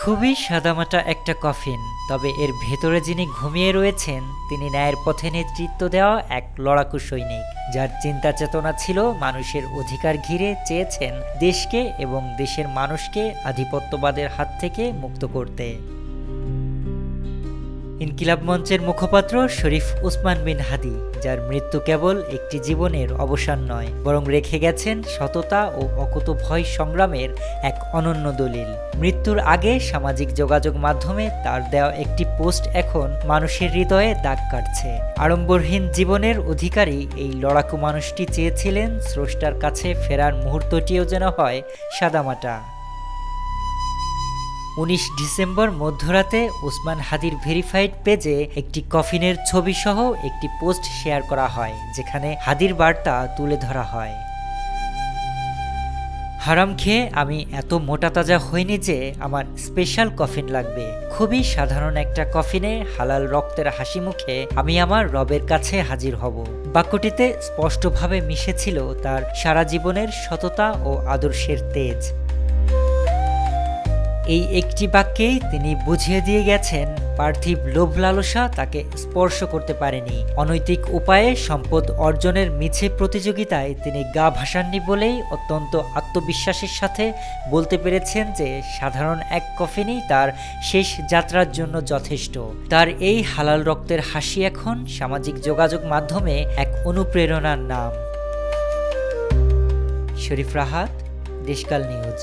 খুবই সাদামাটা একটা কফিন, তবে এর ভেতরে যিনি ঘুমিয়ে রয়েছেন তিনি ন্যায়ের পথে নেতৃত্ব দেওয়া এক লড়াকু সৈনিক, যার চিন্তা চেতনা ছিল মানুষের অধিকার ঘিরে চেয়েছেন দেশকে এবং দেশের মানুষকে আধিপত্যবাদের হাত থেকে মুক্ত করতে। ইনকিলাব মঞ্চের মুখপাত্র শরীফ ওসমান বিন হাদি, যার মৃত্যু কেবল একটি জীবনের অবসান নয়, বরং রেখে গেছেন সততা ও অকুতোভয় সংগ্রামের এক অনন্য দলিল। মৃত্যুর আগে সামাজিক যোগাযোগ মাধ্যমে তার দেওয়া একটি পোস্ট এখন মানুষের হৃদয়ে দাগ কাটছে। আড়ম্বরহীন জীবনের অধিকারী এই লড়াকু মানুষটি চেয়েছিলেন স্রষ্টার কাছে ফেরার মুহূর্তটিও যেন হয় সাদামাটা। ১৯ ডিসেম্বর মধ্যরাতে ওসমান হাদির ভেরিফাইড পেজে একটি কফিনের ছবি সহ একটি পোস্ট শেয়ার করা হয়, যেখানে হাদির বার্তা তুলে ধরা হয়। হারাম খেয়ে আমি এত মোটা তাজা হইনি যে আমার স্পেশাল কফিন লাগবে। খুবই সাধারণ একটা কফিনে হালাল রক্তের হাসি মুখে আমি আমার রবের কাছে হাজির হব। বাক্যটিতে স্পষ্টভাবে মিশেছিল তার সারা জীবনের সততা ও আদর্শের তেজ। এই একটি বাক্যেই তিনি বুঝিয়ে দিয়ে গেছেন পার্থিব লোভ লালসা তাকে স্পর্শ করতে পারেনি। অনৈতিক উপায়ে সম্পদ অর্জনের মিছে প্রতিযোগিতায় তিনি গা ভাসাননি বলেই অত্যন্ত আত্মবিশ্বাসের সাথে বলতে পেরেছেন যে সাধারণ এক কফিনই তার শেষ যাত্রার জন্য যথেষ্ট। তার এই হালাল রক্তের হাসি এখন সামাজিক যোগাযোগ মাধ্যমে এক অনুপ্রেরণার নাম। শরীফ রাহাত, দেশকাল নিউজ।